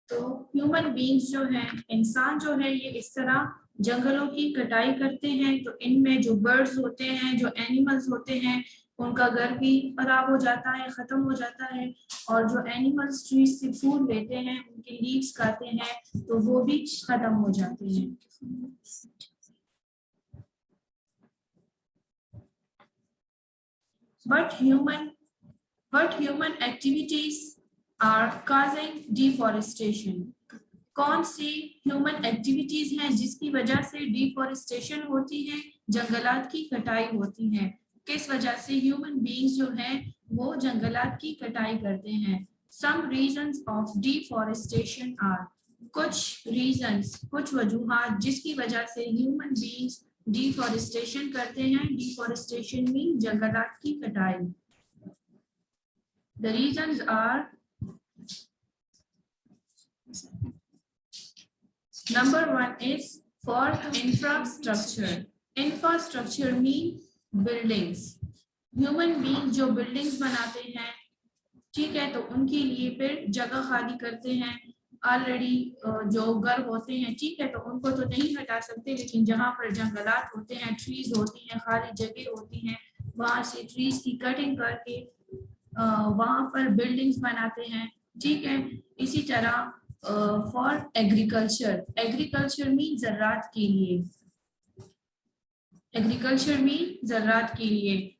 तो human beings जो हैं, इंसान जो है, ये इस तरह जंगलों की कटाई करते हैं तो इनमें जो बर्ड्स होते हैं, जो एनिमल्स होते हैं, उनका घर भी खराब हो जाता है, खत्म हो जाता है। और जो एनिमल्स ट्रीज से फूड लेते हैं, उनके लीव्स खाते हैं तो वो भी खत्म हो जाते हैं। But human activities are causing deforestation. कौन सी ह्यूमन एक्टिविटीज हैं जिसकी वजह से डिफोरेस्टेशन होती है, जंगलात की कटाई होती है? किस वजह से ह्यूमन बीइंग्स जो हैं वो जंगलात की कटाई करते हैं? Some reasons of deforestation are, कुछ रीजंस, कुछ वजूहात जिसकी वजह से ह्यूमन बीइंग्स डिफोरेस्टेशन करते हैं। डिफोरेस्टेशन मीन जंगलात की कटाई। The reasons are, number one is for infrastructure. Infrastructure mean buildings. Human beings जो buildings बनाते हैं, ठीक है, तो उनके लिए फिर जगह खाली करते हैं। ऑलरेडी जो घर होते हैं, ठीक है, तो उनको तो नहीं हटा सकते, लेकिन जहाँ पर जंगलात होते हैं, ट्रीज होती हैं, खाली जगह होती हैं, वहां से ट्रीज की कटिंग करके वहां पर बिल्डिंग्स बनाते हैं, ठीक है। इसी तरह फॉर एग्रीकल्चर, एग्रीकल्चर मीन ज़राअत के लिए, एग्रीकल्चर मीन ज़राअत के लिए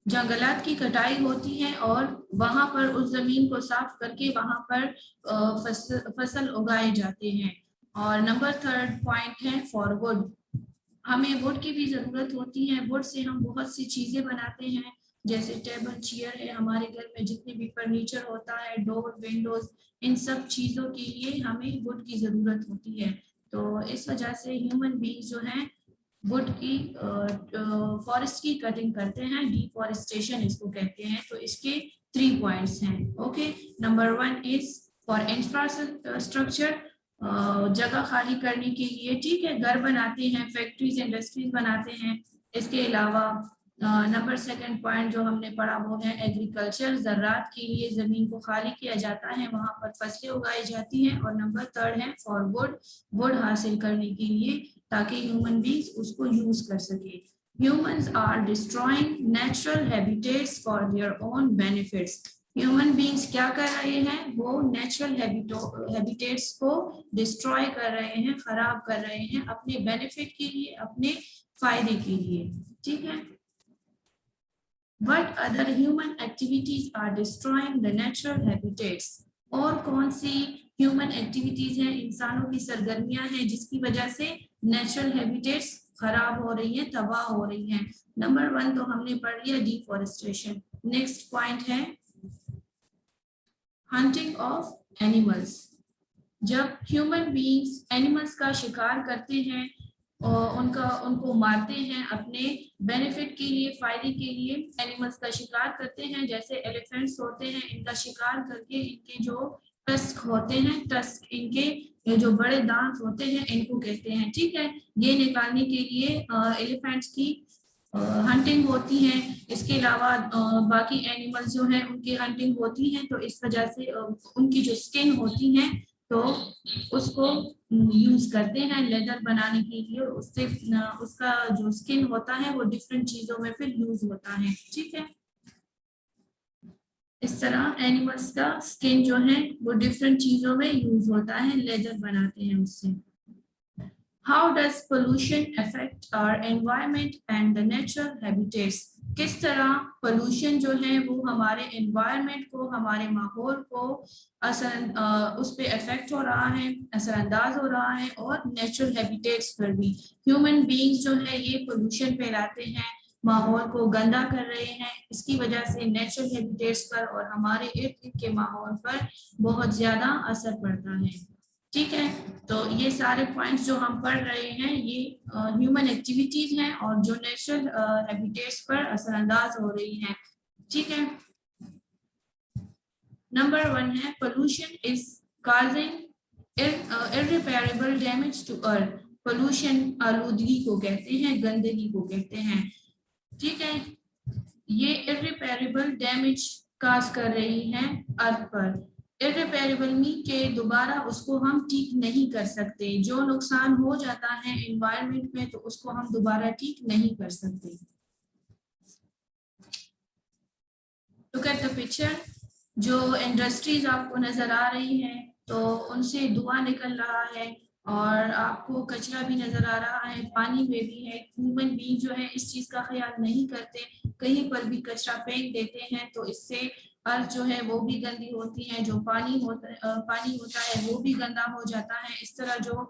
जंगलात की कटाई होती है और वहां पर उस जमीन को साफ करके वहां पर फसल उगाए जाते हैं। और नंबर थर्ड पॉइंट है फॉर वुड, हमें वुड की भी जरूरत होती है। वुड से हम बहुत सी चीजें बनाते हैं, जैसे टेबल चेयर है, हमारे घर में जितने भी फर्नीचर होता है, डोर विंडोज, इन सब चीजों के लिए हमें वुड की जरूरत होती है। तो इस वजह से ह्यूमन बीइंग्स जो हैं वुड की फॉरेस्ट की कटिंग करते हैं, डिफॉरेस्टेशन इसको कहते हैं। तो इसके 3 पॉइंट्स हैं। Okay, number 1 is for infrastructure, जगह खाली करने के लिए, ठीक है, घर बनाते हैं, फैक्ट्रीज इंडस्ट्रीज बनाते हैं। इसके अलावा नंबर 2 पॉइंट जो हमने पढ़ा वो है एग्रीकल्चर, ज़राअत के लिए जमीन को खाली किया जाता है, वहां पर फसलें उगाई जाती हैं। और नंबर 3 है फॉर वुड, वुड हासिल करने के लिए ताकि ह्यूमन बीइंग्स उसको यूज कर सके। Humans are destroying natural habitats for their own benefits. Human beings क्या कर रहे हैं? वो नेचुरल हैबिटेट्स को डिस्ट्रॉय कर रहे हैं, खराब कर रहे हैं अपने बेनिफिट के लिए, अपने फायदे के लिए, ठीक है। What other human activities are destroying the natural habitats? और कौन सी ह्यूमन एक्टिविटीज हैं, इंसानों की सरगर्मियां हैं जिसकी वजह से नेचुरल हैबिटेट्स खराब हो रही हैं, तबाह हो रही हैं? नंबर 1 तो हमने पढ़ लिया, डिफॉरेस्टेशन। नेक्स्ट पॉइंट है हंटिंग ऑफ एनिमल्स। जब ह्यूमन बीइंग्स एनिमल्स का शिकार करते हैं और उनको मारते हैं अपने बेनिफिट के लिए, फायदे के लिए, एनिमल्स का शिकार करते हैं, जैसे एलिफेंट्स होते हैं, इनका शिकार करके इनके जो टस्क होते हैं, टस्क इनके जो बड़े दांत होते हैं, इनको कहते हैं, ठीक है। ये निकालने के लिए एलिफेंट्स की हंटिंग होती है। इसके अलावा बाकी एनिमल्स जो हैं उनकी हंटिंग होती है। तो इस वजह से उनकी जो स्किन होती है तो उसको यूज करते हैं लेदर बनाने के लिए। उससे उसका जो स्किन होता है वो डिफरेंट चीजों में फिर यूज होता है, ठीक है। इस तरह एनिमल्स का स्किन जो है वो डिफरेंट चीजों में यूज होता है, लेदर बनाते हैं उससे। How does pollution affect our environment and the natural habitats? किस तरह पोल्यूशन जो है वो हमारे एनवायरनमेंट को, हमारे माहौल को उस पे इफेक्ट हो रहा है, असरअंदाज हो रहा है, और नेचुरल हैबिटेट्स पर भी। ह्यूमन बीइंग्स जो है ये पोल्यूशन फैलाते हैं, माहौल को गंदा कर रहे हैं, इसकी वजह से नेचुरल हैबिटेट्स पर और हमारे इर्द गिर्द के माहौल पर बहुत ज्यादा असर पड़ता है, ठीक है। तो ये सारे पॉइंट्स जो हम पढ़ रहे हैं ये ह्यूमन एक्टिविटीज हैं और जो नेचुरल हैबिटेट्स पर असरअंदाज हो रही हैं, ठीक है। नंबर 1 है pollution is causing irreparable damage to earth. Pollution आलूदगी को कहते हैं, गंदगी को कहते हैं, ठीक है। ये इररिपेरेबल डैमेज काज कर रही है अर्थ पर। इररिपेरेबल मीन के दोबारा उसको हम ठीक नहीं कर सकते, जो नुकसान हो जाता है एनवायरनमेंट में तो उसको हम दोबारा ठीक नहीं कर सकते। लुक एट द पिक्चर, जो इंडस्ट्रीज आपको नजर आ रही है तो उनसे धुआं निकल रहा है और आपको कचरा भी नजर आ रहा है, पानी में भी है। ह्यूमन बीइंग जो है इस चीज का ख्याल नहीं करते, कहीं पर भी कचरा फेंक देते हैं तो इससे अर्थ जो है वो भी गंदी होती है, जो पानी होता है वो भी गंदा हो जाता है। इस तरह जो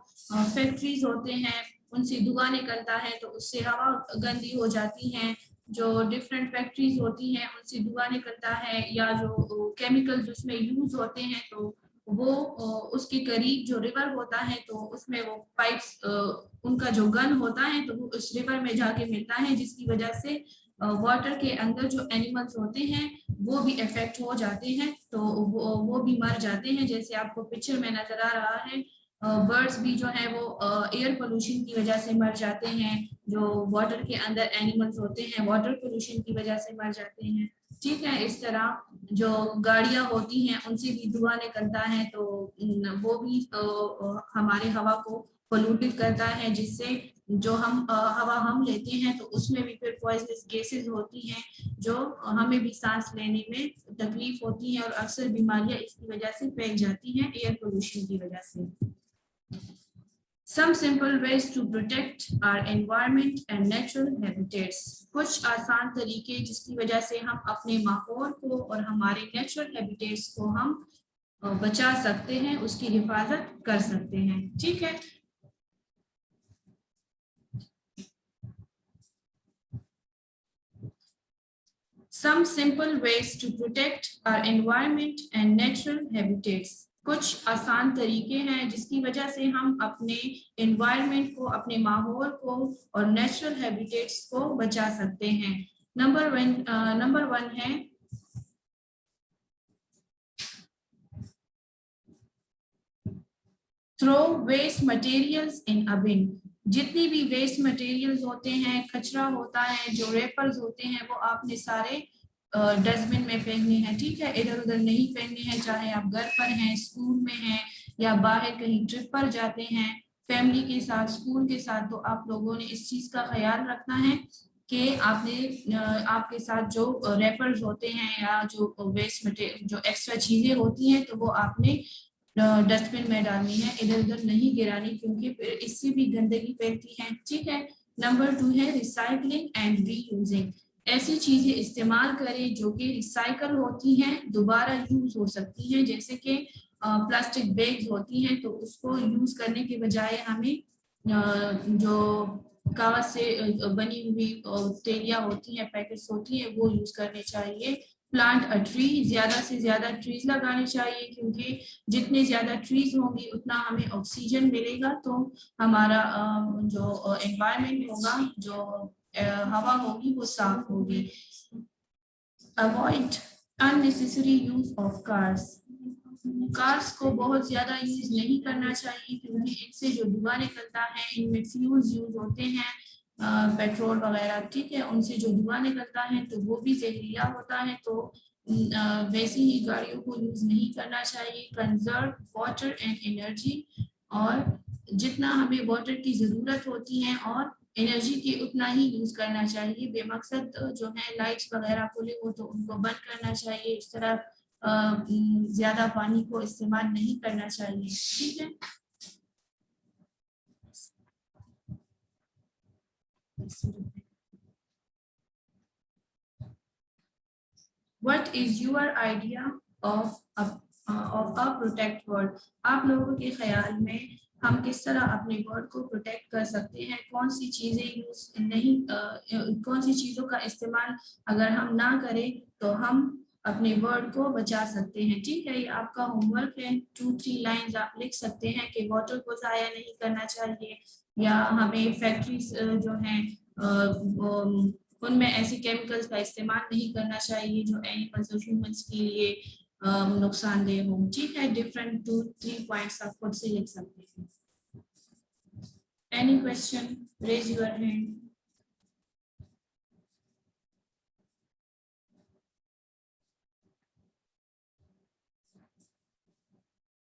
फैक्ट्रीज होते हैं उनसे धुआं निकलता है तो उससे हवा गंदी हो जाती है। जो डिफरेंट फैक्ट्रीज होती हैं उनसे धुआं निकलता है, या जो केमिकल्स उसमें यूज होते हैं तो वो उसके करीब जो रिवर होता है तो उसमें वो पाइप्स उनका जो गन होता है तो वो उस रिवर में जाके मिलता है, जिसकी वजह से वाटर के अंदर जो एनिमल्स होते हैं वो भी इफेक्ट हो जाते हैं, तो वो भी मर जाते हैं। जैसे आपको पिक्चर में नजर आ रहा है, बर्ड्स भी जो है वो एयर पोल्यूशन की वजह से मर जाते हैं, जो वाटर के अंदर एनिमल्स होते हैं वाटर पोल्यूशन की वजह से मर जाते हैं। ठीक है, इस तरह जो गाड़ियां होती हैं उनसे भी धुआं निकलता है तो वो भी हमारे हवा को पोल्यूटेड करता है, जिससे जो हम हवा हम लेते हैं तो उसमें भी फिर पॉइजनस गैसेस होती हैं जो हमें भी सांस लेने में तकलीफ होती है और अक्सर बीमारियां इसकी वजह से फैल जाती हैं एयर पोल्यूशन की वजह से। Some simple ways to protect our environment and natural habitats. कुछ आसान तरीके जिसकी वजह से हम अपने माहौल को और हमारे नेचुरल हैबिटेट्स को हम बचा सकते हैं, उसकी हिफाजत कर सकते हैं। ठीक है, Some simple ways to protect our environment and natural habitats. कुछ आसान तरीके हैं जिसकी वजह से हम अपने एनवायरनमेंट को, अपने माहौल को और नेचुरल हैबिटेट्स को बचा सकते हैं। नंबर वन है थ्रो वेस्ट मटेरियल्स इन अ बिन। जितनी भी वेस्ट मटेरियल्स होते हैं, कचरा होता है, जो रेपर्स होते हैं, वो आपने सारे डस्टबिन में फेंकने हैं। ठीक है, इधर उधर नहीं फेंकने हैं, चाहे आप घर पर हैं, स्कूल में हैं या बाहर कहीं ट्रिप पर जाते हैं फैमिली के साथ, स्कूल के साथ, तो आप लोगों ने इस चीज का ख्याल रखना है कि आपने आपके साथ जो रेपर्स होते हैं या जो वेस्ट मटेरियल जो एक्स्ट्रा चीजें होती हैं तो वो आपने डस्टबिन में डालनी है, इधर उधर नहीं गिरानी, क्योंकि फिर इससे भी गंदगी फैलती है। ठीक है, नंबर 2 है रिसाइकलिंग एंड रीयूजिंग। ऐसी चीजें इस्तेमाल करें जो कि रिसाइकल होती हैं, दोबारा यूज हो सकती हैं, जैसे कि प्लास्टिक बैग्स होती हैं तो उसको यूज करने के बजाय हमें जो कागज से बनी हुई थैलियां होती हैं, पैकेट्स होती हैं, वो यूज करने चाहिए। प्लांट अ ट्री, ज्यादा से ज्यादा ट्रीज लगाने चाहिए, क्योंकि जितने ज्यादा ट्रीज होंगी उतना हमें ऑक्सीजन मिलेगा, तो हमारा जो एनवायरनमेंट होगा, जो हवा होगी वो साफ होगी। Avoid unnecessary use of cars को बहुत ज्यादा यूज नहीं करना चाहिए, क्योंकि इनसे जो धुआं निकलता है इनमें फ्यूल्स यूज होते हैं, पेट्रोल वगैरह। ठीक है, उनसे जो धुआं निकलता है तो वो भी जहरीला होता है, तो वैसी ही गाड़ियों को यूज नहीं करना चाहिए। कंजर्व वाटर एंड एनर्जी, और जितना हमें वाटर की जरूरत होती है और एनर्जी की उतना ही यूज करना चाहिए। बेमकसद जो है लाइट्स वगैरह खुले हो तो उनको बंद करना चाहिए, इस तरह ज्यादा पानी को इस्तेमाल नहीं करना चाहिए। ठीक है, What is your idea of a protect world? आप लोगों के ख्याल में हम किस तरह अपने वर्ल्ड को प्रोटेक्ट कर सकते हैं? कौन सी चीजें यूज नहीं कौन सी चीजों का इस्तेमाल अगर हम ना करें तो हम अपने वर्ल्ड को बचा सकते हैं। ठीक है, ये आपका होमवर्क है, 2-3 लाइंस आप लिख सकते हैं कि वाटर को जाया नहीं करना चाहिए, या हमें फैक्ट्रीज जो हैं उनमें ऐसे केमिकल्स का इस्तेमाल नहीं करना चाहिए जो एनिमल्स और ह्यूमंस के लिए नुकसानदेह हो। ठीक है, डिफरेंट 2-3 पॉइंट्स आप खुद से लिख सकते हैं। Any question, raise your hand.